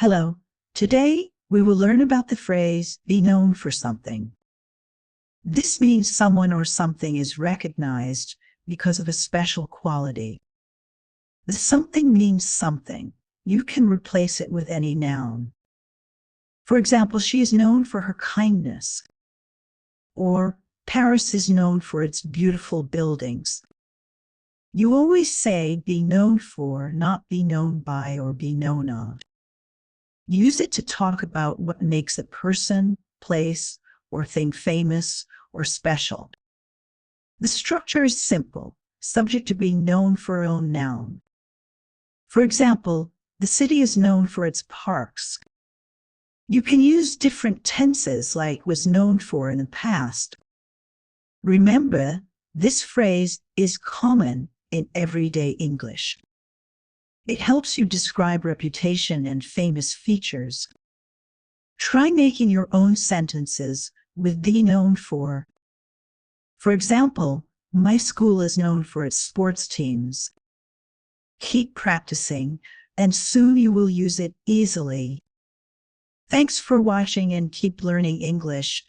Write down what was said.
Hello. Today, we will learn about the phrase, be known for something. This means someone or something is recognized because of a special quality. The something means something. You can replace it with any noun. For example, she is known for her kindness. Or, Paris is known for its beautiful buildings. You always say be known for, not be known by or be known of. Use it to talk about what makes a person, place, or thing famous or special. The structure is simple, subject to being known for own noun. For example, the city is known for its parks. You can use different tenses like was known for in the past. Remember, this phrase is common in everyday English. It helps you describe reputation and famous features. Try making your own sentences with be known for. For example, my school is known for its sports teams. Keep practicing, and soon you will use it easily. Thanks for watching and keep learning English.